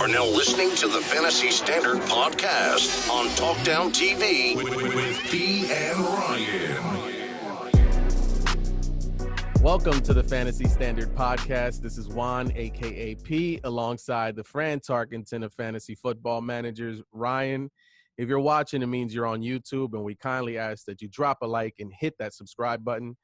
are now listening to the Fantasy Standard Podcast on Talkdown TV with P and Ryan. Welcome to the Fantasy Standard Podcast. This is Juan, a.k.a. P, alongside the Fran Tarkenton of Fantasy Football Managers, Ryan. If you're watching, it means you're on YouTube, and we kindly ask that you drop a like and hit that subscribe button.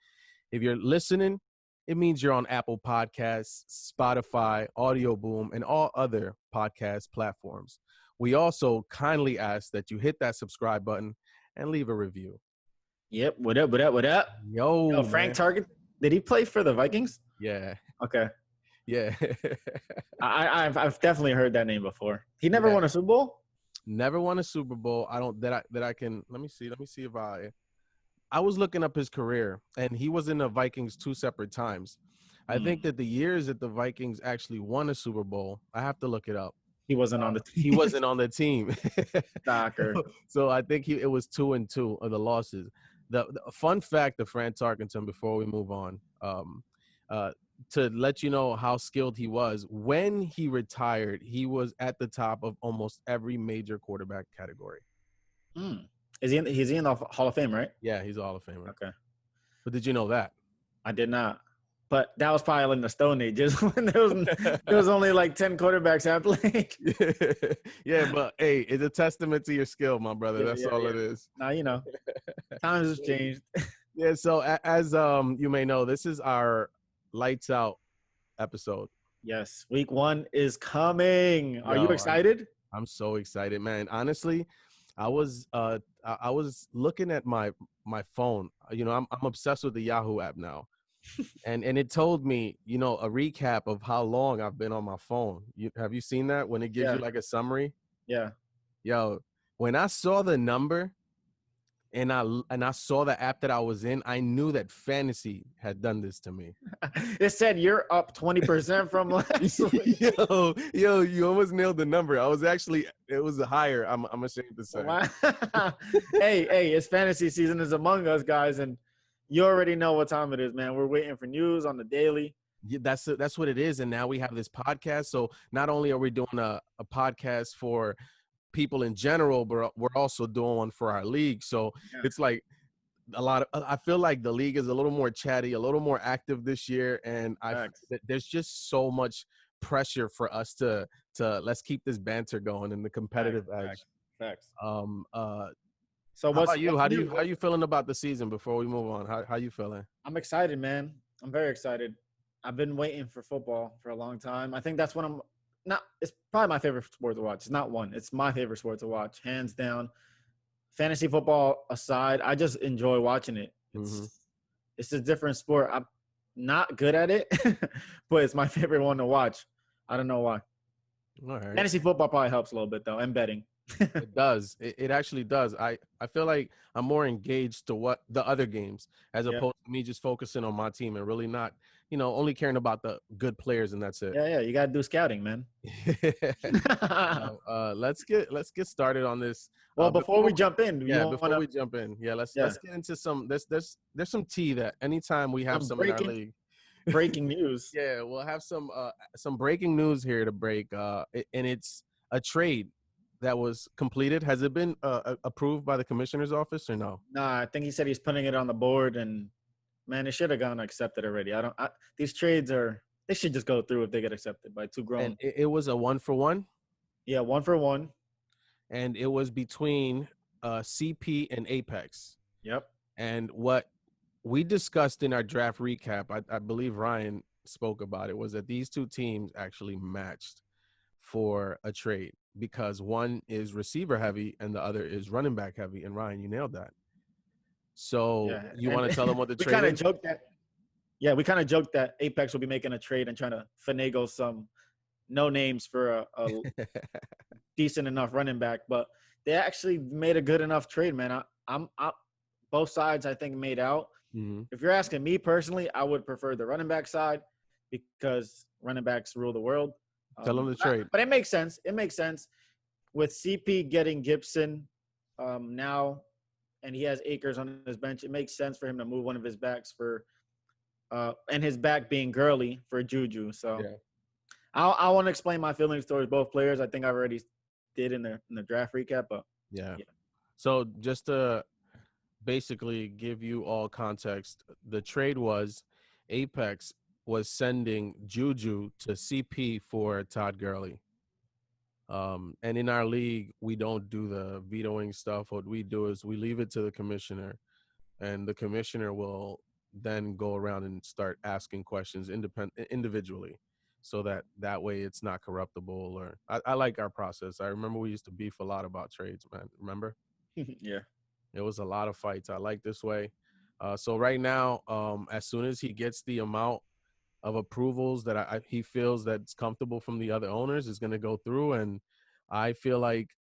If you're listening, it means you're on Apple Podcasts, Spotify, Audio Boom, and all other podcast platforms. We also kindly ask that you hit that subscribe button and leave a review. Yep. What up? Yo, Frank Target. Did he play for the Vikings? Yeah. Okay. Yeah. I've definitely heard that name before. He never won a Super Bowl? Never won a Super Bowl. Let me see if I was looking up his career, and he was in the Vikings 2 separate times. I think that the years that the Vikings actually won a Super Bowl, I have to look it up. He wasn't on the team. He wasn't on the team. Docker. So I think it was 2-2 of the losses. The fun fact of Fran Tarkenton before we move on, to let you know how skilled he was, when he retired, he was at the top of almost every major quarterback category. Is he in the Hall of Fame, right? Yeah, he's a Hall of Famer. Okay. But did you know that? I did not. But that was probably in the Stone Ages when there was only like 10 quarterbacks that played. Yeah, but hey, it's a testament to your skill, my brother. That's all it is. Now, times have changed. Yeah, so as you may know, this is our Lights Out episode. Yes, week 1 is coming. Are you excited? I'm so excited, man. Honestly, I was looking at my phone. I'm obsessed with the Yahoo app now. and it told me, a recap of how long I've been on my phone. Have you seen that when it gives you like a summary? Yeah. Yo, when I saw the number and I saw the app that I was in, I knew that fantasy had done this to me. It said you're up 20% from last week. Yo, you almost nailed the number. It was higher. I'm ashamed to say. Wow. Hey, it's fantasy season is among us, guys, and you already know what time it is, man. We're waiting for news on the daily. Yeah, that's what it is. And now we have this podcast. So not only are we doing a podcast for people in general, but we're also doing one for our league. So It's like I feel like the league is a little more chatty, a little more active this year. And there's just so much pressure for us to let's keep this banter going and the competitive edge. Facts. So how about you? How are you feeling about the season before we move on? How you feeling? I'm excited, man. I'm very excited. I've been waiting for football for a long time. I think that's when it's probably my favorite sport to watch. It's not one. It's my favorite sport to watch, hands down. Fantasy football aside, I just enjoy watching it. It's a different sport. I'm not good at it, but it's my favorite one to watch. I don't know why. All right. Fantasy football probably helps a little bit, though, and betting. It does. It actually does. I feel like I'm more engaged to what the other games as opposed to me just focusing on my team and really not, only caring about the good players, and that's it. Yeah. You got to do scouting, man. Let's get started on this. Well, before we jump in, let's get into some. There's some tea that anytime we have some in our league. Breaking news. Yeah, we'll have some breaking news here to break, and it's a trade that was completed. Has it been approved by the commissioner's office or no? Nah, I think he said he's putting it on the board, and man, it should have gone accepted already. These trades they should just go through if they get accepted by two grown. And it was a 1-for-1? Yeah, 1-for-1. And it was between CP and Apex. Yep. And what we discussed in our draft recap, I believe Ryan spoke about it, was that these two teams actually matched for a trade because one is receiver heavy and the other is running back heavy. And Ryan, you nailed that. So you want to tell them what the trade is? We kind of joked that Apex will be making a trade and trying to finagle some no names for a decent enough running back, but they actually made a good enough trade, man. I'm both sides, I think, made out. Mm-hmm. If you're asking me personally, I would prefer the running back side because running backs rule the world. Tell them the trade. But it makes sense. It makes sense with CP getting Gibson now, and he has Akers on his bench. It makes sense for him to move one of his backs and his back being Gurley for Juju. So I want to explain my feelings towards both players. I think I already did in the draft recap, but Yeah. yeah. So just to basically give you all context, the trade was Apex was sending Juju to CP for Todd Gurley. And in our league, we don't do the vetoing stuff. What we do is we leave it to the commissioner, and the commissioner will then go around and start asking questions individually, so that way it's not corruptible. Or I like our process. I remember we used to beef a lot about trades, man. Remember? Yeah. It was a lot of fights. I like this way. So right now, as soon as he gets the amount of approvals that he feels that's comfortable from the other owners, is going to go through. And I feel like,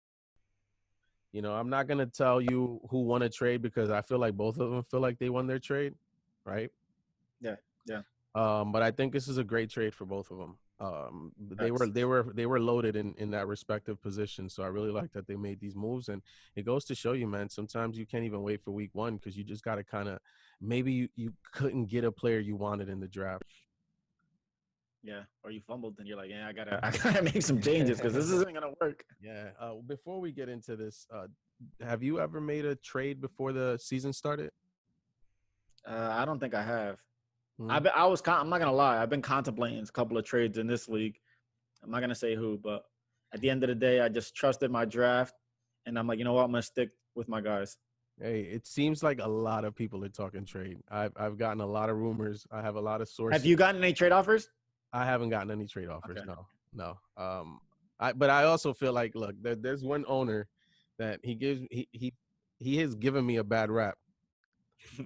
I'm not going to tell you who won a trade because I feel like both of them feel like they won their trade, right? Yeah. Yeah. But I think this is a great trade for both of them. They Facts. were loaded in that respective position, so I really like that they made these moves. And it goes to show you, man, sometimes you can't even wait for week one because you just got to kind of, maybe you couldn't get a player you wanted in the draft. Yeah. Or you fumbled and you're like, yeah, I gotta make some changes because this isn't gonna work. Yeah. Before we get into this, have you ever made a trade before the season started? I don't think I have. Hmm. I'm not gonna lie. I've been contemplating a couple of trades in this league. I'm not gonna say who, but at the end of the day, I just trusted my draft, and I'm like, you know what? I'm gonna stick with my guys. Hey, it seems like a lot of people are talking trade. I've gotten a lot of rumors. I have a lot of sources. Have you gotten any trade offers? I haven't gotten any trade offers. Okay. No. But I also feel like, look, there's one owner that he has given me a bad rap.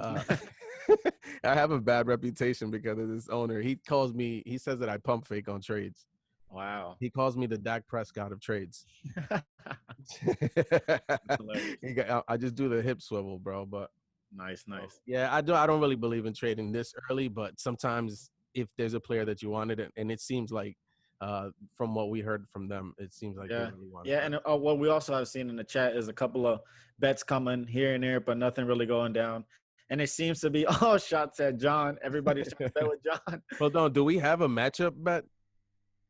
I have a bad reputation because of this owner. He says that I pump fake on trades. Wow. He calls me the Dak Prescott of trades. I just do the hip swivel, bro. But Nice. yeah, I don't really believe in trading this early, but sometimes if there's a player that you wanted, and it seems like from what we heard from them, it seems like they really wanted. Yeah, and what we also have seen in the chat is a couple of bets coming here and there, but nothing really going down. And it seems to be all shots at John. Everybody's trying to bet with John. Hold on, do we have a matchup bet?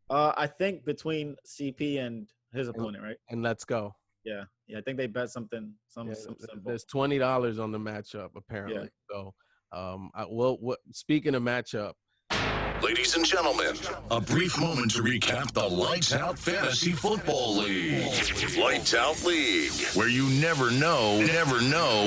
I think between CP and his opponent, right? And let's go. Yeah. I think they bet something. Some simple. There's $20 on the matchup apparently. Yeah. So, speaking of matchup, ladies and gentlemen, a brief moment to recap the Lights Out Fantasy Football League. Lights Out League, where you never know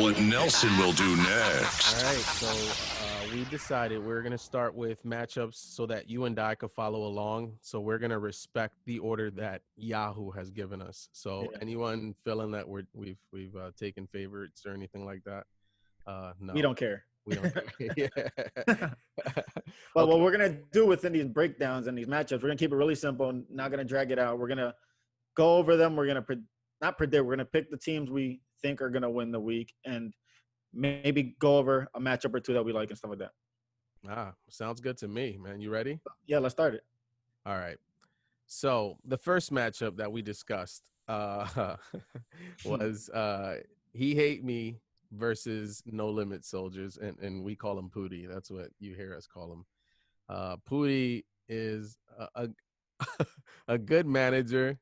what Nelson will do next. All right, so we decided we're going to start with matchups so that you and I could follow along. So we're going to respect the order that Yahoo has given us. So anyone feeling that we've taken favorites or anything like that? No. We don't care. We don't care. But what we're going to do within these breakdowns and these matchups, we're going to keep it really simple and not going to drag it out. We're going to go over them. We're going to not predict. We're going to pick the teams we think are going to win the week and maybe go over a matchup or two that we like and stuff like that. Sounds good to me, man. You ready? Yeah, let's start it. All right. So the first matchup that we discussed was He Hate Me versus No Limit Soldiers, and we call him Pooty. That's what you hear us call him. Pooty is a good manager.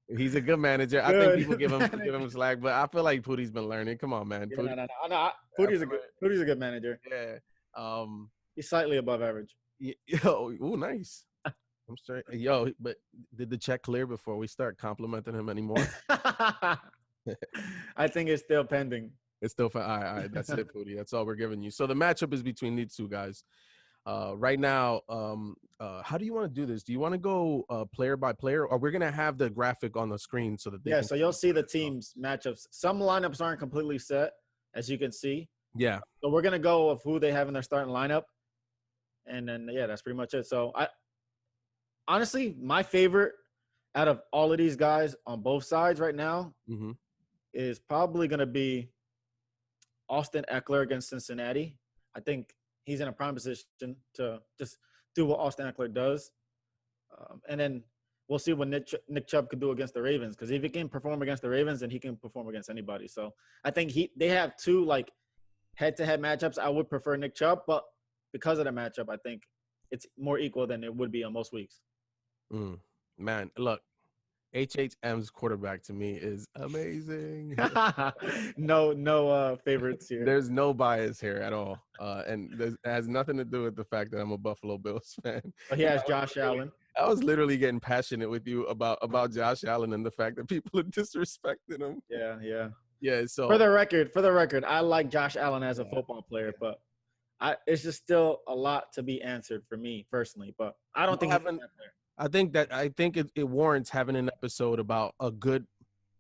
He's a good manager. I think people give him slack, but I feel like Pooty's been learning. Come on, man. Yeah, no. Pooty's a good manager. Yeah. He's slightly above average. Nice. I'm straight. Yo, but did the check clear before we start complimenting him anymore? I think it's still pending. It's still all right. That's it, Pooty. That's all we're giving you. So the matchup is between these two guys. Right now, how do you want to do this? Do you want to go player by player, or we're gonna have the graphic on the screen so that so you'll see the teams matchups. Some lineups aren't completely set, as you can see. Yeah. So we're gonna go of who they have in their starting lineup, and then that's pretty much it. So honestly, my favorite out of all of these guys on both sides right now is probably gonna be Austin Eckler against Cincinnati. I think he's in a prime position to just do what Austin Eckler does. And then we'll see what Nick Chubb could do against the Ravens, because if he can perform against the Ravens, then he can perform against anybody. So I think they have two, like, head-to-head matchups. I would prefer Nick Chubb, but because of the matchup, I think it's more equal than it would be on most weeks. Man, look, HHM's quarterback to me is amazing. No favorites here. There's no bias here at all. And it has nothing to do with the fact that I'm a Buffalo Bills fan. But he has Josh Allen. I was literally getting passionate with you about Josh Allen and the fact that people are disrespecting him. Yeah. Yeah, so For the record, I like Josh Allen as a football player, but it's just still a lot to be answered for me personally. But I don't think he's that player. I think it warrants having an episode about a good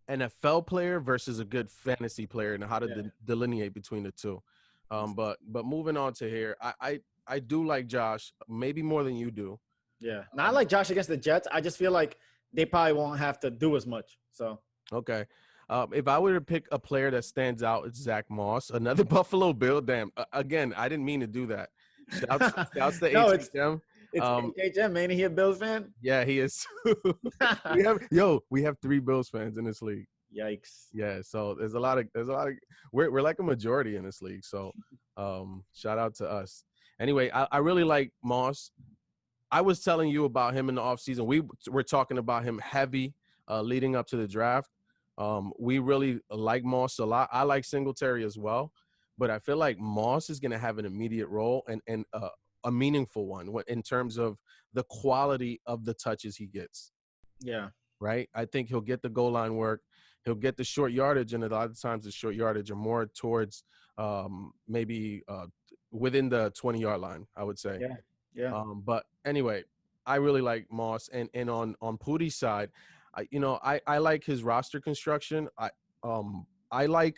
NFL player versus a good fantasy player and how to delineate between the two. But moving on to here, I do like Josh, maybe more than you do. Yeah. Now I like Josh against the Jets. I just feel like they probably won't have to do as much. So okay. If I were to pick a player that stands out, it's Zach Moss, another Buffalo Bill. Damn. Again, I didn't mean to do that. Shouts to No, HHM. It's HHM, man. He a Bills fan? Yeah, he is. we have 3 Bills fans in this league. Yikes. Yeah, so there's a lot of we're like a majority in this league. So shout out to us. Anyway, I really like Moss. I was telling you about him in the offseason. We were talking about him heavy leading up to the draft. We really like Moss a lot. I like Singletary as well, but I feel like Moss is going to have an immediate role and a meaningful one in terms of the quality of the touches he gets. Yeah. Right? I think he'll get the goal line work. He'll get the short yardage, and a lot of times the short yardage are more towards maybe within the 20-yard line, I would say. Yeah. But anyway, I really like Moss. And on Pootie's side, I like his roster construction. I like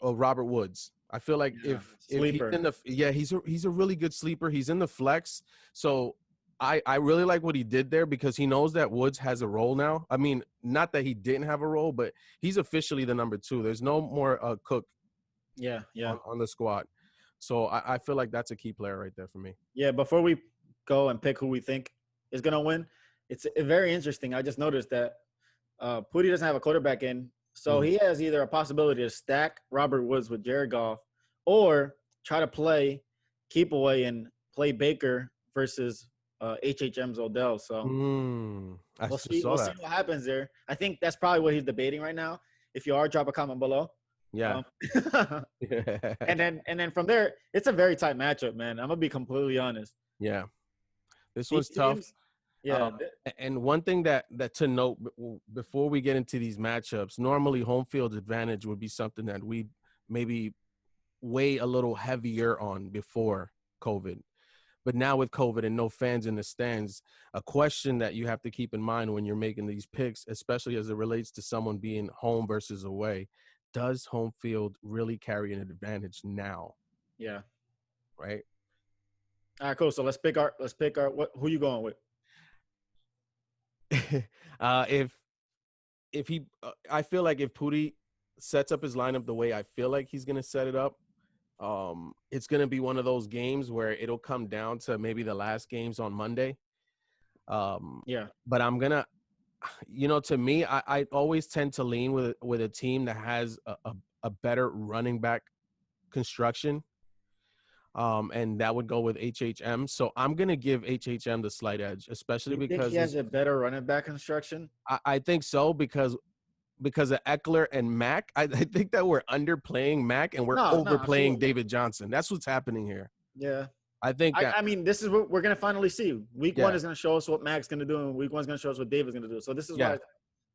Robert Woods. I feel like if he's in the he's a really good sleeper. He's in the flex, so I really like what he did there because he knows that Woods has a role now. I mean, not that he didn't have a role, but he's officially the number 2. There's no more Cook. Yeah. On the squad. So I feel like that's a key player right there for me. Yeah. Before we go and pick who we think is gonna win, it's very interesting. I just noticed that Pootie doesn't have a quarterback in. So he has either a possibility to stack Robert Woods with Jared Goff or try to keep away and play Baker versus HHM's Odell. So we'll see what happens there. I think that's probably what he's debating right now. If you are, drop a comment below. Yeah. And then from there, it's a very tight matchup, man. I'm going to be completely honest. Yeah. This was tough. Yeah. And one thing that to note before we get into these matchups, normally home field advantage would be something that we maybe weigh a little heavier on before COVID. But now with COVID and no fans in the stands, a question that you have to keep in mind when you're making these picks, especially as it relates to someone being home versus away, does home field really carry an advantage now? Yeah. Right? All right, cool. So let's pick our who you going with? If he I feel like if Pootie sets up his lineup the way I feel like he's gonna set it up, it's gonna be one of those games where it'll come down to maybe the last games on Monday. But I'm gonna, to me, I always tend to lean with a team that has a better running back construction. And that would go with HHM. So I'm going to give HHM the slight edge, especially because think he has a better running back construction. I think so because of Eckler and Mack. I think that we're underplaying Mack and we're overplaying David Johnson. That's what's happening here. Yeah. I think I mean, this is what we're going to finally see. Week 1 is going to show us what Mack's going to do, and week 1 is going to show us what David's going to do. So this is why it's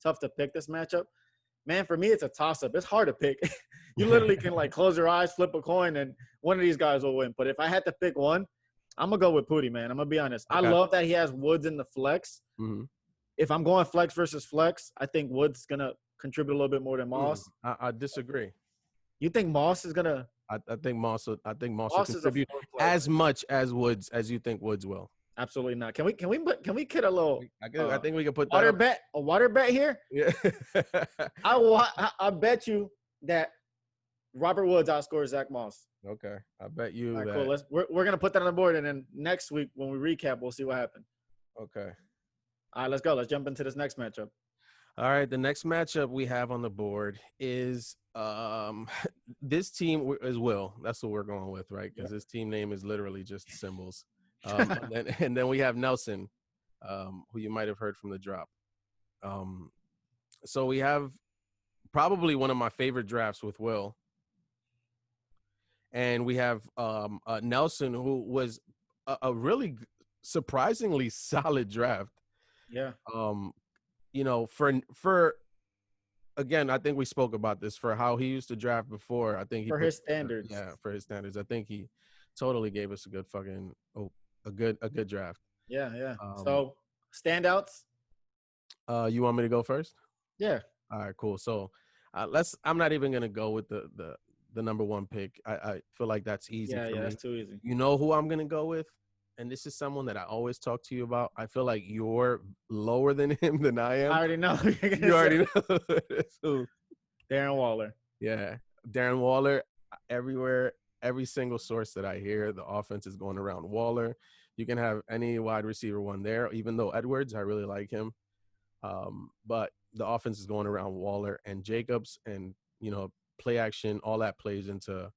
tough to pick this matchup. Man, for me, it's a toss-up. It's hard to pick. You literally can, close your eyes, flip a coin, and one of these guys will win. But if I had to pick one, I'm going to go with Pootie, man. I'm going to be honest. Okay. I love that he has Woods in the flex. Mm-hmm. If I'm going flex versus flex, I think Woods going to contribute a little bit more than Moss. I disagree. You think Moss is going to – I think Moss will contribute as much as Woods as you think Woods will. Absolutely not. Can we get a little? I think we can put water bet. A water bet here. Yeah. I bet you that Robert Woods outscores Zach Moss. Okay, I bet you. All right, cool. We're gonna put that on the board, and then next week when we recap, we'll see what happened. Okay. All right, let's go. Let's jump into this next matchup. All right, the next matchup we have on the board is this team is Will. That's what we're going with, right? Because his team name is literally just symbols. And then we have Nelson, who you might have heard from the drop. So we have probably one of my favorite drafts with Will, and we have Nelson, who was a really surprisingly solid draft. Yeah. Um, for again, I think we spoke about this for how he used to draft before. I think he For put his standards. yeah, for his standards. I think he totally gave us a good fucking a good draft. Yeah, yeah. Um, So standouts. you want me to go first? Yeah. All right, cool. So I'm not even gonna go with the number one pick. I feel like that's easy Yeah, for yeah. me. That's too easy. You know who I'm gonna go with? And this is someone that I always talk to you about. I feel like you're lower than him than I am. I already know. You already know. So, Darren Waller. yeah, Darren Waller. Everywhere, every single source that I hear, the offense is going around Waller. You can have any wide receiver one there, even though Edwards, I really like him. But the offense is going around Waller and Jacobs, and play action, all that plays into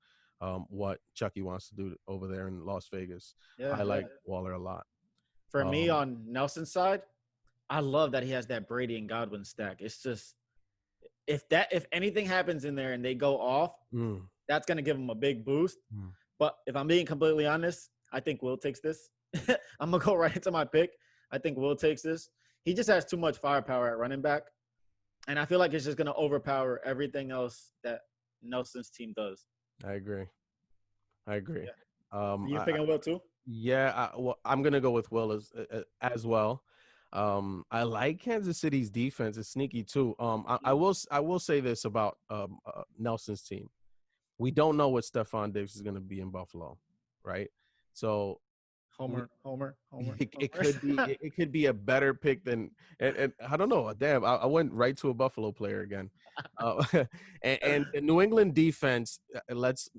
what Chucky wants to do over there in Las Vegas. Yeah, I yeah. like Waller a lot. For me, on Nelson's side, I love that he has that Brady and Godwin stack. It's just if anything happens in there and they go off, that's gonna give him a big boost. But if I'm being completely honest, I think Will takes this. I'm gonna go right into my pick. I think Will takes this. He just has too much firepower at running back, and I feel like it's just gonna overpower everything else that Nelson's team does. I agree. Yeah. You picking Will too? Yeah, I'm gonna go with Will as well. I like Kansas City's defense. It's sneaky too. I will say this about Nelson's team. We don't know what Stephon Diggs is gonna be in Buffalo, right? So Homer. it could be a better pick than and I don't know. Damn, I went right to a Buffalo player again. And the New England defense, let's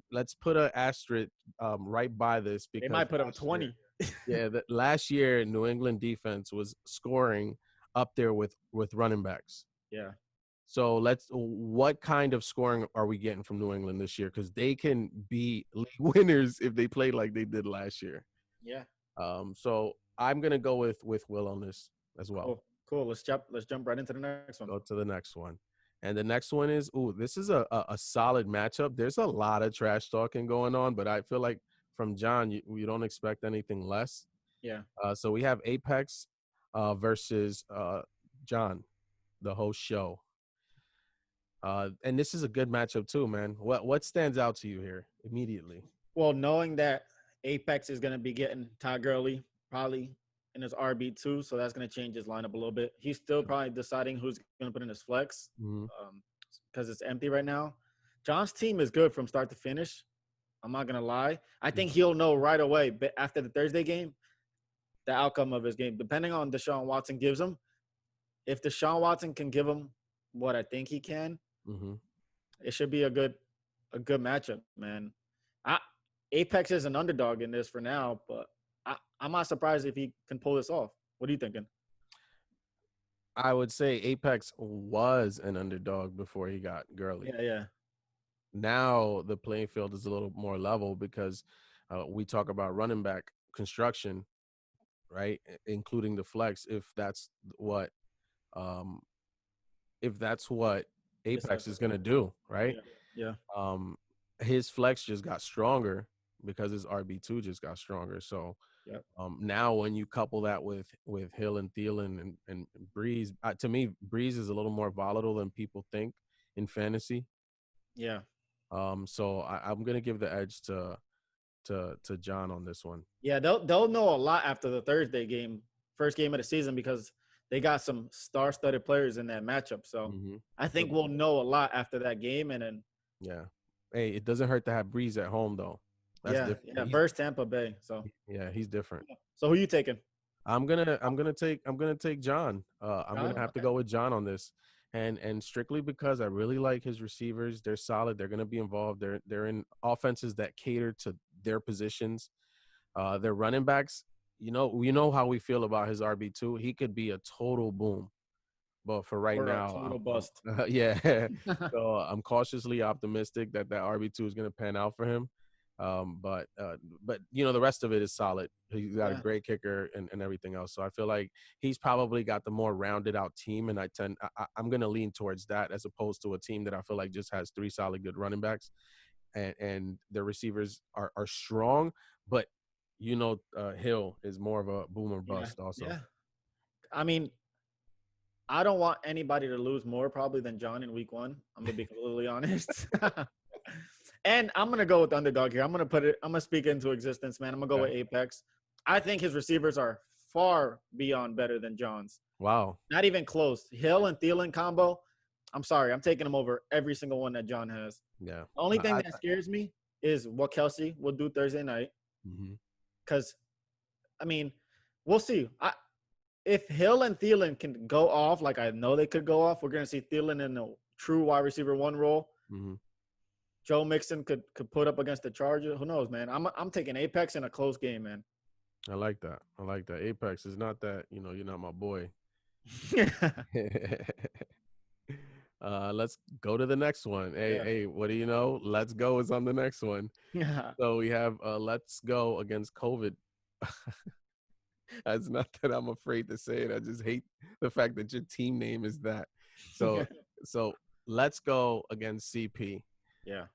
put an asterisk right by this because they might put up 20. Last year New England defense was scoring up there with running backs. Yeah. So what kind of scoring are we getting from New England this year? Because they can be league winners if they play like they did last year. Yeah. So I'm gonna go with Will on this as well. Cool. Let's jump right into the next one. Go to the next one. And the next one is this is a solid matchup. There's a lot of trash talking going on, but I feel like from John, you don't expect anything less. Yeah. So we have Apex versus John, the host show. And this is a good matchup too, man. What stands out to you here immediately? Well, knowing that Apex is going to be getting Todd Gurley probably in his RB2, so that's going to change his lineup a little bit. He's still probably deciding who's going to put in his flex because it's empty right now. John's team is good from start to finish. I'm not going to lie. I think he'll know right away but after the Thursday game the outcome of his game, depending on Deshaun Watson gives him. If Deshaun Watson can give him what I think he can, it should be a good matchup, man. Apex is an underdog in this for now, but I'm not surprised if he can pull this off. What are you thinking? I would say Apex was an underdog before he got Gurley. Yeah. Now the playing field is a little more level because we talk about running back construction, right? Including the flex, if that's what Apex is going to do, right? Yeah. His flex just got stronger because his RB2 just got stronger. So now when you couple that with Hill and Thielen and Breeze, to me, Breeze is a little more volatile than people think in fantasy. Yeah. So I'm going to give the edge to John on this one. Yeah, they'll know a lot after the Thursday game, first game of the season, because they got some star-studded players in that matchup. So I think we'll know a lot after that game, and then hey, it doesn't hurt to have Breeze at home though. That's different. Yeah, versus Tampa Bay. So yeah, he's different. So who you taking? I'm gonna take John. I'm gonna have to go with John on this, and strictly because I really like his receivers. They're solid. They're gonna be involved. They're in offenses that cater to their positions. Their running backs. You know how we feel about his RB2. He could be a total boom. But for right now, total bust. Yeah. So I'm cautiously optimistic that RB2 is going to pan out for him. But the rest of it is solid. He's got a Yeah. great kicker and everything else. So I feel like he's probably got the more rounded out team, and I'm gonna lean towards that as opposed to a team that I feel like just has three solid good running backs, and their receivers are strong, but Hill is more of a boom or Yeah. bust also. Yeah. I mean, I don't want anybody to lose more probably than John in week 1. I'm gonna be completely honest. And I'm gonna go with the underdog here. I'm gonna speak into existence, man. I'm gonna go with Okay. Apex. I think his receivers are far beyond better than John's. Wow. Not even close. Hill and Thielen combo. I'm sorry. I'm taking him over every single one that John has. Yeah. The only thing that scares me is what Kelsey will do Thursday night. Mhm. Because, I mean, we'll see. If Hill and Thielen can go off like I know they could go off, we're going to see Thielen in a true wide receiver 1 role. Mhm. Joe Mixon could put up against the Chargers. Who knows, man? I'm taking Apex in a close game, man. I like that. Apex is not that, you're not my boy. Let's go to the next one. Hey, what do you know? Let's Go is on the next one. Yeah. So we have Let's Go against COVID. It's not that I'm afraid to say it. I just hate the fact that your team name is that. So Let's Go against CP. Yeah.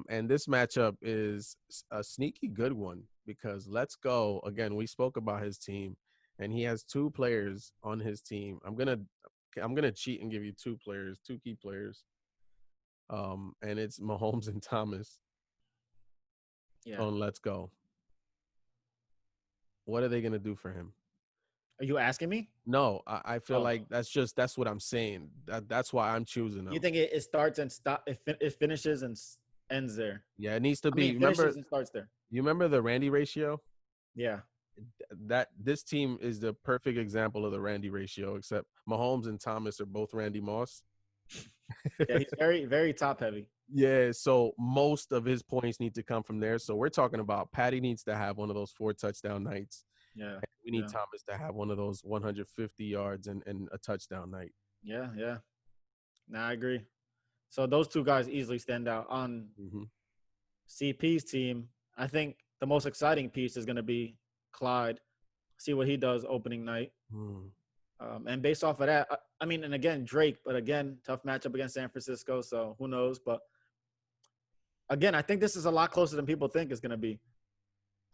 And this matchup is a sneaky good one because Let's Go, again, we spoke about his team, and he has two players on his team. I'm gonna cheat and give you two key players. And it's Mahomes and Thomas on Let's Go. What are they gonna do for him? Are you asking me? No, I feel like that's what I'm saying. That's why I'm choosing them. You think it starts and it finishes and ends there? Yeah, it needs to be. Finishes and starts there. You remember the Randy ratio? Yeah. That this team is the perfect example of the Randy ratio, except Mahomes and Thomas are both Randy Moss. Yeah, he's very, very top heavy. Yeah, so most of his points need to come from there. So we're talking about Patty needs to have one of those 4 touchdown nights. Yeah. We need Thomas to have one of those 150 yards and a touchdown night. Yeah, yeah. Nah, I agree. So those two guys easily stand out. On CP's team, I think the most exciting piece is going to be Clyde. See what he does opening night. And based off of that, and again, Drake, but again, tough matchup against San Francisco. So who knows? But again, I think this is a lot closer than people think it's going to be.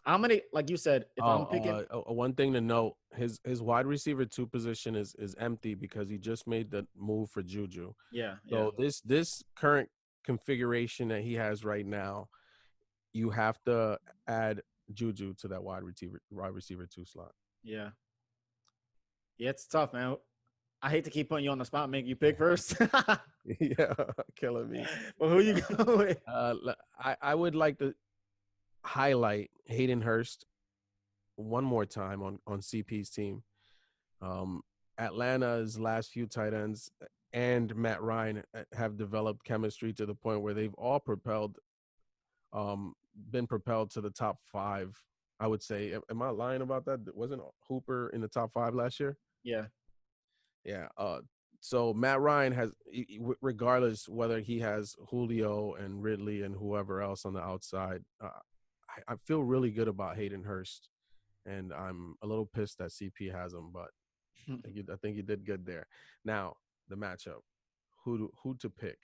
How many, like you said, if I'm picking one thing to note, his wide receiver 2 position is empty because he just made the move for Juju. Yeah. So this current configuration that he has right now, you have to add Juju to that wide receiver 2 slot. Yeah. Yeah, it's tough, man. I hate to keep putting you on the spot, make you pick first. Yeah, killing me. Well, who you going with? I would like to highlight Hayden Hurst one more time on CP's team. Atlanta's last few tight ends and Matt Ryan have developed chemistry to the point where they've all been propelled to the top 5. I would say. Am I lying about that? Wasn't Hooper in the top 5 last year? Yeah. Yeah. So Matt Ryan has, regardless whether he has Julio and Ridley and whoever else on the outside, I feel really good about Hayden Hurst, and I'm a little pissed that CP has him, but I think you did good there. Now the matchup, who to pick?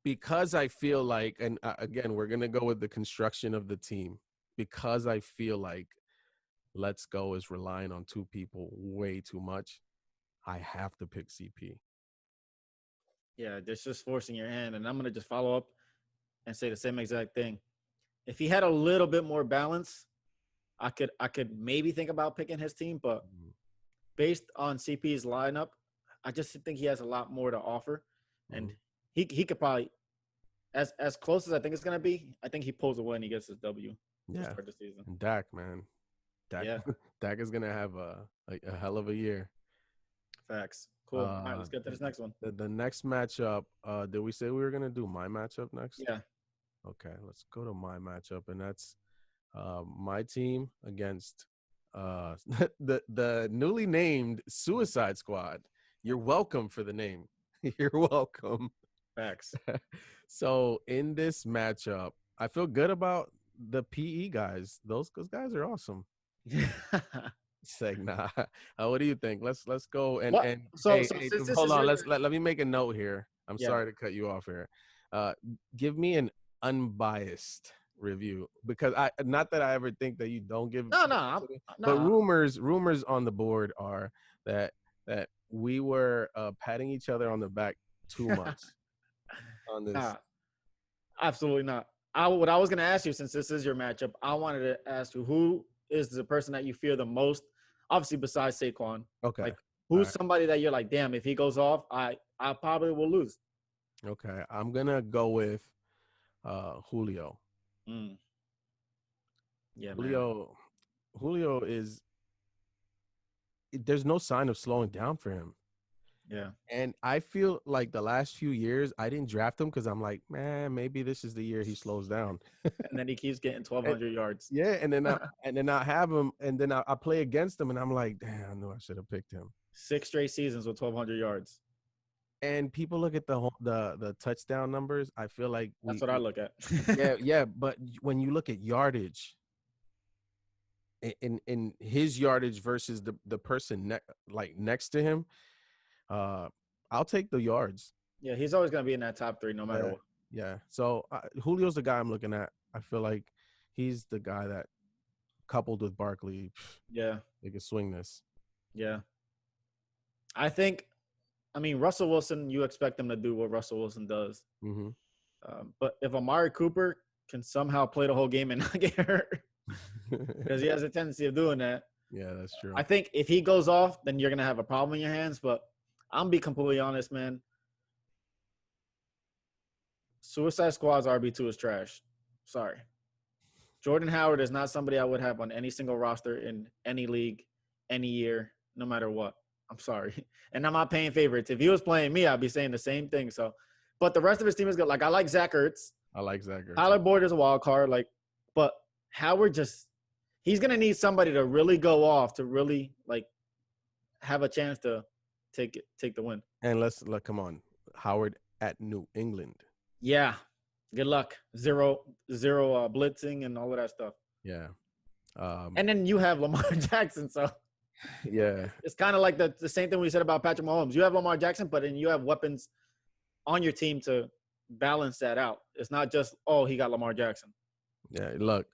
Because I feel like, and again, we're gonna go with the construction of the team. Because I feel like Let's Go is relying on 2 people way too much, I have to pick CP. Yeah, that's just forcing your hand. And I'm going to just follow up and say the same exact thing. If he had a little bit more balance, I could maybe think about picking his team. But based on CP's lineup, I just think he has a lot more to offer. And he could probably, as close as I think it's going to be, I think he pulls away and he gets his W. Yeah. To start the season. Dak, man. Dak is going to have a hell of a year. Facts. Cool. All right, let's get to this next one. The next matchup, did we say we were going to do my matchup next? Yeah. Okay, let's go to my matchup, and that's my team against the newly named Suicide Squad. You're welcome for the name. You're welcome. Facts. So in this matchup, I feel good about the PE guys. Those guys are awesome. It's like, nah. What do you think? Let's go What? and So hey, so hey, since this hold is on. your Let me make a note here. I'm yeah. sorry to cut you off here. Uh, give me an unbiased review because I not that I ever think that you don't give No, no, publicity, but no. rumors on the board are that we were patting each other on the back too much on this. Nah, absolutely not. What I was gonna ask you, since this is your matchup, I wanted to ask you who is the person that you fear the most, obviously besides Saquon. Okay. Like All who's right. somebody that you're like, damn, if he goes off, I probably will lose. Okay. I'm gonna go with Julio. Mm, yeah, man. Julio Julio is there's no sign of slowing down for him. Yeah. And I feel like the last few years I didn't draft him because I'm like, man, maybe this is the year he slows down. And then he keeps getting And, 1,200 yards. yeah, and then I have him, and then I play against him, and I'm like, damn, I knew I should have picked him. 6 straight seasons with 1,200 yards. And people look at the touchdown numbers. I feel like That's what I look at. yeah, but when you look at yardage, in his yardage versus the person next to him, uh, I'll take the yards. Yeah, he's always gonna be in that top three, no matter Yeah, what. yeah. So Julio's the guy I'm looking at. I feel like he's the guy that, coupled with Barkley, Yeah, they could swing this. yeah. I mean, Russell Wilson, you expect him to do what Russell Wilson does. Mm-hmm. But if Amari Cooper can somehow play the whole game and not get hurt, because he has a tendency of doing that, Yeah, that's true. I think if he goes off, then you're gonna have a problem in your hands. But I'm be completely honest, man. Suicide Squad's RB2 is trash. Sorry. Jordan Howard is not somebody I would have on any single roster in any league, any year, no matter what. I'm sorry. And I'm not paying favorites. If he was playing me, I'd be saying the same thing. So, but the rest of his team is good. Like, I like Zach Ertz. I like Zach Ertz. Tyler Boyd is a wild card. Like, but Howard just, he's going to need somebody to really go off to really, like, have a chance to take the win. And come on, Howard at New England. Yeah. Good luck. Zero blitzing and all of that stuff. Yeah. And then you have Lamar Jackson. So, yeah. it's kind of like the same thing we said about Patrick Mahomes. You have Lamar Jackson, but then you have weapons on your team to balance that out. It's not just, oh, he got Lamar Jackson. Yeah. Look,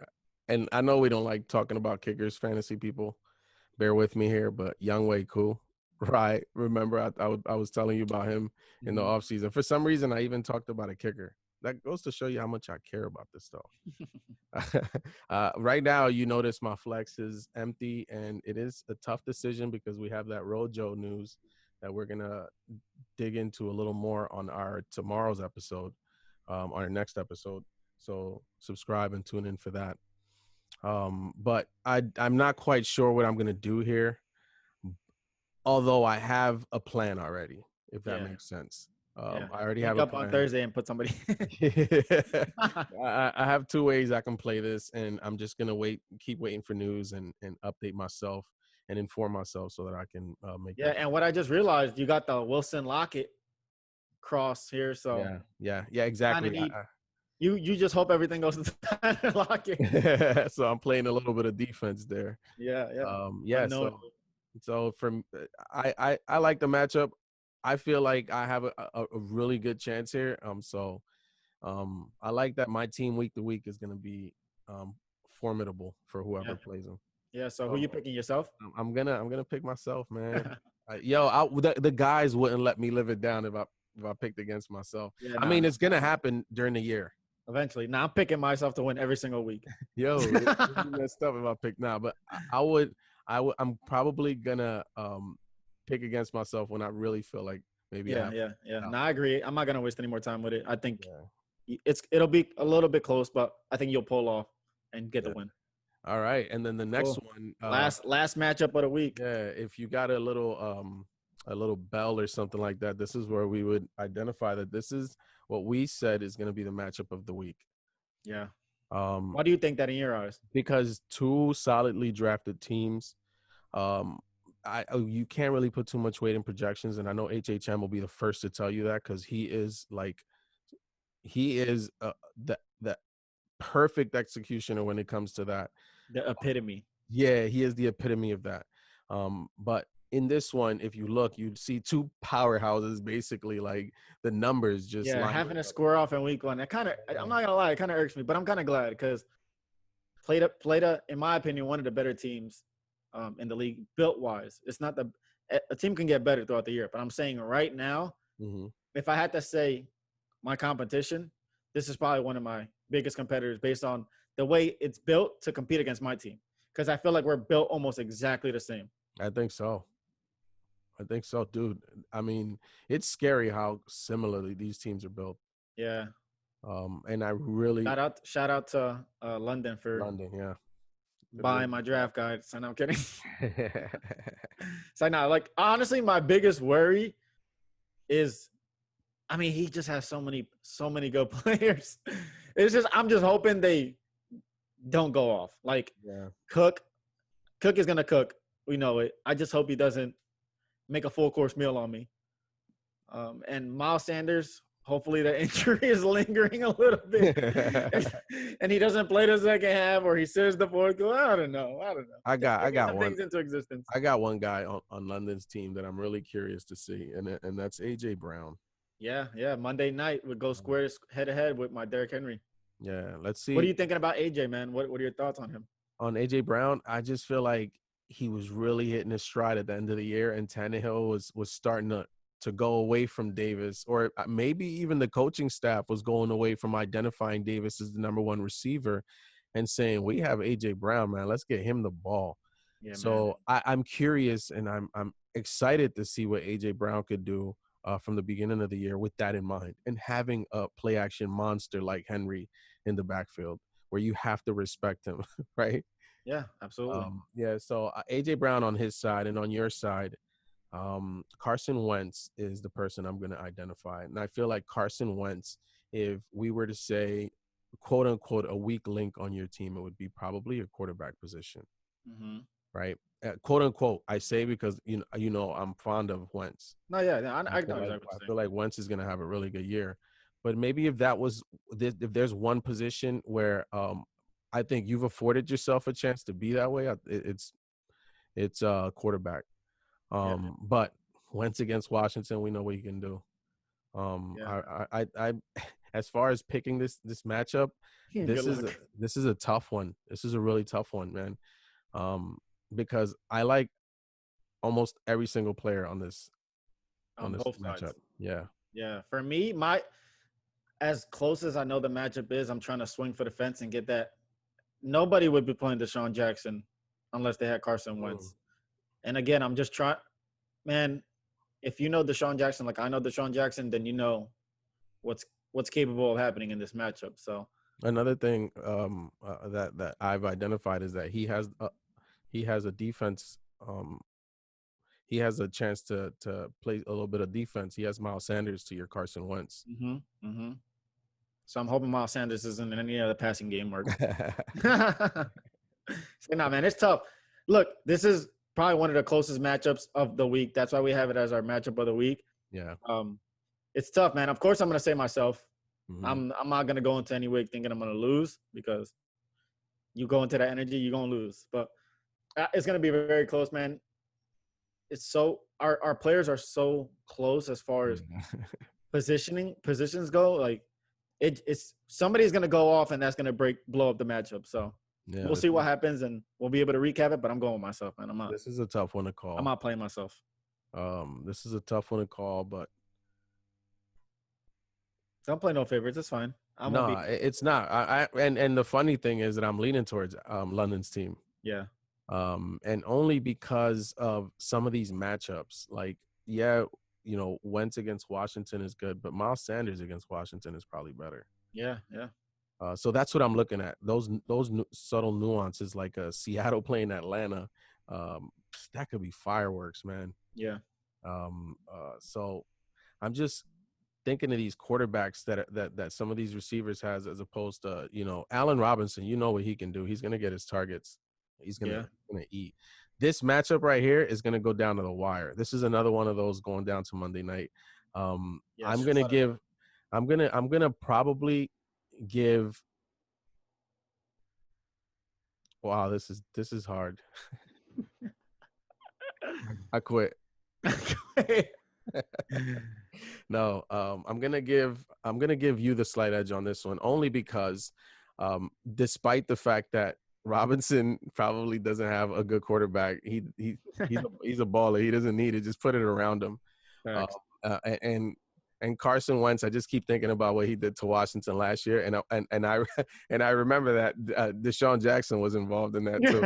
and I know we don't like talking about kickers, fantasy people. Bear with me here, but Younghoe Koo, right? Remember, I was telling you about him in the offseason. For some reason, I even talked about a kicker. That goes to show you how much I care about this stuff. Right now, you notice my flex is empty, and it is a tough decision because we have that Rojo news that we're gonna dig into a little more on our tomorrow's episode, on our next episode. So subscribe and tune in for that. But I'm not quite sure what I'm gonna do here, although I have a plan already, if that makes sense. I already have a plan. On Thursday and put somebody. I have two ways I can play this, and I'm just gonna keep waiting for news and update myself and inform myself so that I can make. Yeah, and what I just realized, you got the Wilson Lockett cross here, so yeah, exactly. You just hope everything goes to Lockett. So I'm playing a little bit of defense there. Yeah. So from I like the matchup. I feel like I have a really good chance here. I like that my team week to week is going to be formidable for whoever plays them. Yeah. So who you picking, yourself? I'm gonna pick myself, man. The guys wouldn't let me live it down if I picked against myself. Yeah, I mean, it's gonna happen during the year. Eventually. Now I'm picking myself to win every single week. It's messed up if I pick now, but I'm probably gonna pick against myself when I really feel like maybe. Yeah. No, I agree. I'm not gonna waste any more time with it. I think it'll be a little bit close, but I think you'll pull off and get the win. All right, and then the next one, last matchup of the week. Yeah, if you got a little bell or something like that, this is where we would identify that this is what we said is going to be the matchup of the week. Yeah. Why do you think that in your eyes? Because two solidly drafted teams. You can't really put too much weight in projections, and I know HHM will be the first to tell you that because he is the perfect executioner when it comes to that. The epitome. Yeah, he is the epitome of that. But in this one, if you look, you'd see two powerhouses basically, like the numbers just Yeah, lining having a up. square off in week one. I'm not gonna lie, it kind of irks me, but I'm kind of glad because played in my opinion, one of the better teams in the league built wise. It's not a team can get better throughout the year, but I'm saying right now, Hmm. if I had to say my competition, this is probably one of my biggest competitors based on the way it's built to compete against my team. Because I feel like we're built almost exactly the same. I think so. I think so, dude. I mean, it's scary how similarly these teams are built. Yeah. And I really Shout out to London for London, yeah. Did a really buying my good job. draft guide. So no, I'm kidding. So now, like honestly, my biggest worry is, I mean, he just has so many good players. It's just I'm just hoping they don't go off. Like Yeah. Cook is gonna cook. We know it. I just hope he doesn't make a full course meal on me. And Miles Sanders, hopefully the injury is lingering a little bit, and he doesn't play the second half, or he says the fourth goal. I don't know. I Give me got some one. things into existence. I got one guy on London's team that I'm really curious to see, and that's AJ Brown. Yeah. Monday night would go square head to head with my Derrick Henry. Yeah, let's What are see. you thinking about AJ, man? What are your thoughts on him? On AJ Brown, I just feel like he was really hitting his stride at the end of the year, and Tannehill was starting to go away from Davis, or maybe even the coaching staff was going away from identifying Davis as the number one receiver, and saying, "We have AJ Brown, man. Let's get him the ball." Yeah, man. So I'm curious, and I'm excited to see what AJ Brown could do from the beginning of the year with that in mind, and having a play action monster like Henry in the backfield, where you have to respect him, right? Yeah, absolutely. Yeah. So AJ Brown on his side, and on your side, Carson Wentz is the person I'm going to identify, and I feel like Carson Wentz, if we were to say, quote unquote, a weak link on your team, it would be probably a quarterback position. Mm-hmm. Right? Quote unquote, I say because you know I'm fond of Wentz. No, yeah, I know exactly what I you're feel saying. like Wentz is going to have a really good year, but maybe if if there's one position where I think you've afforded yourself a chance to be that way, it's quarterback. Yeah, But Wentz against Washington, we know what he can do. yeah. I as far as picking this matchup, Good luck. this is a tough one. This is a really tough one, man. Because I like almost every single player on this On both matchup. sides. Yeah. Yeah, for me, as close as I know the matchup is, I'm trying to swing for the fence and get that. Nobody would be playing Deshaun Jackson unless they had Carson Mm. Wentz. And again, I'm just trying, man. If you know Deshaun Jackson, like I know Deshaun Jackson, then you know what's capable of happening in this matchup. So Another thing that I've identified is that he has a defense. He has a chance to play a little bit of defense. He has Miles Sanders to your Carson Wentz. mm-hmm, mm-hmm. So I'm hoping Miles Sanders isn't in any other passing game work. So, nah, man, it's tough. Look, this is probably one of the closest matchups of the week. That's why we have it as our matchup of the week. Yeah. It's tough, man. Of course, I'm gonna say myself. Mm-hmm. I'm not gonna go into any week thinking I'm gonna lose because you go into that energy, you're gonna lose. But it's gonna be very close, man. It's so our players are so close as far as positions go. Like it's somebody's gonna go off and that's gonna blow up the matchup. So Yeah. we'll see what happens and we'll be able to recap it. But I'm going with myself, man. This is a tough one to call. I'm not playing myself. This is a tough one to call, but Don't play no favorites. It's fine. no, it's not. And the funny thing is that I'm leaning towards London's team. Yeah. And only because of some of these matchups. Like, yeah, you know, Wentz against Washington is good, but Miles Sanders against Washington is probably better. Yeah. So that's what I'm looking at. Those subtle nuances, like Seattle playing Atlanta, that could be fireworks, man. Yeah. So I'm just thinking of these quarterbacks that some of these receivers has, as opposed to, you know, Allen Robinson. You know what he can do. He's gonna get his targets. He's gonna eat. This matchup right here is gonna go down to the wire. This is another one of those going down to Monday night. I'm gonna probably give Wow, this is hard. I quit. No, I'm gonna give you the slight edge on this one, only because despite the fact that Robinson probably doesn't have a good quarterback, he's a baller. He doesn't need it. Just put it around him. Um, Facts. uh, and and Carson Wentz, I just keep thinking about what he did to Washington last year, and I and I remember that Deshaun Jackson was involved in that too.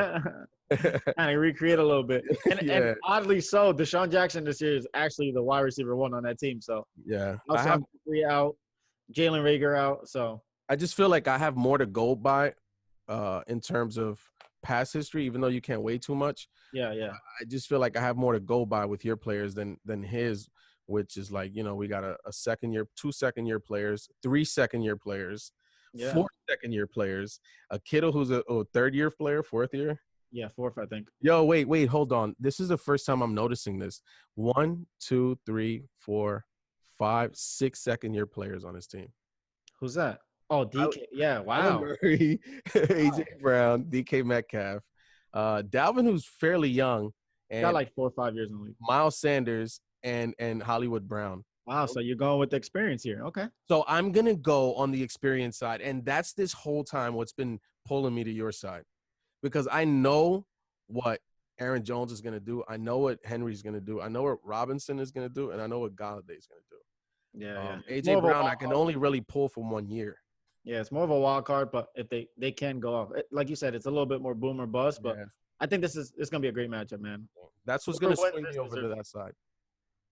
Kind of recreate a little bit. And Yeah, oddly so, Deshaun Jackson this year is actually the wide receiver one on that team. So yeah. Alshon Jeffrey out, Jalen Rager out. So I just feel like I have more to go by in terms of past history, even though you can't weigh too much. yeah. I just feel like I have more to go by with your players than his, which is like, we got a second year, 2 second-year players, 3 second-year players, Yeah. 4 second-year players, a Kittle who's a third-year player, fourth year. Yeah, fourth, I think. Yo, wait, hold on. This is the first time I'm noticing this. 1, 2, 3, 4, 5, 6 second-year players on his team. Who's that? Oh, DK. Yeah, wow. Murray, AJ Brown, DK Metcalf, Dalvin, who's fairly young, and Got like 4 or 5 years in the league. Miles Sanders and Hollywood Brown. Wow, so you're going with the experience here. Okay. So I'm gonna go on the experience side, and that's this whole time what's been pulling me to your side, because I know what Aaron Jones is gonna do. I know what Henry's gonna do. I know what Robinson is gonna do, and I know what Galladay's gonna do. Yeah. AJ Brown, I can only really pull from 1 year. Yeah, it's more of a wild card, but if they can go off, like you said, it's a little bit more boom or bust. But Yeah. I think it's gonna be a great matchup, man. That's what's Whoever gonna wins swing this me over to deserves- that side.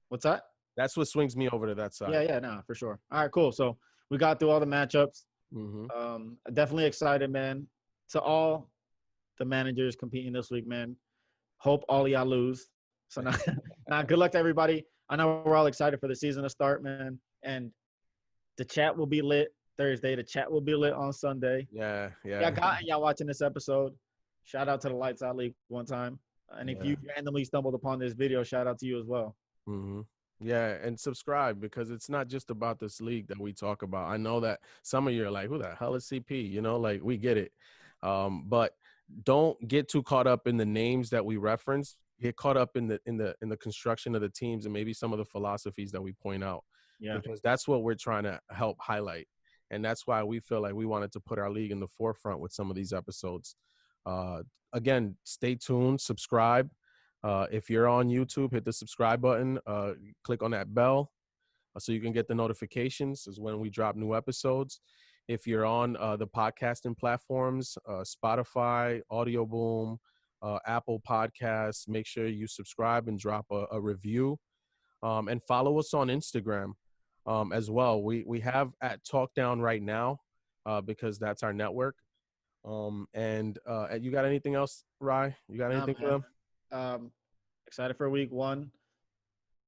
What's that? That's what swings me over to that side. Yeah, no, for sure. All right, cool. So we got through all the matchups. Mm-hmm. Definitely excited, man. To all the managers competing this week, man. Hope all of y'all lose. So now good luck to everybody. I know we're all excited for the season to start, man. And the chat will be lit Thursday. The chat will be lit on Sunday. Yeah. Y'all watching this episode. Shout out to the Lights Out League one time. And if you randomly stumbled upon this video, shout out to you as well. Mm-hmm. Yeah, and subscribe, because it's not just about this league that we talk about. I know that some of you are like, who the hell is CP? Like, we get it. But don't get too caught up in the names that we reference. Get caught up in the construction of the teams and maybe some of the philosophies that we point out. Yeah. Because that's what we're trying to help highlight. And that's why we feel like we wanted to put our league in the forefront with some of these episodes. Again, stay tuned, subscribe. If you're on YouTube, hit the subscribe button, click on that bell so you can get the notifications as when we drop new episodes. If you're on the podcasting platforms, Spotify, Audio Boom, Apple Podcasts, make sure you subscribe and drop a review. And follow us on Instagram as well. We have at Talk Down right now because that's our network. And you got anything else, Rye? You got anything for them? Excited for week one.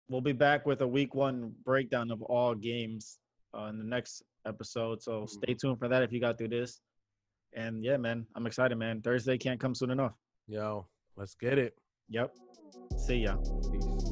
We'll be back with a week one breakdown of all games in the next episode. So stay tuned for that if you got through this. And yeah, man, I'm excited, man. Thursday can't come soon enough. Yo, let's get it. Yep. See ya. Peace.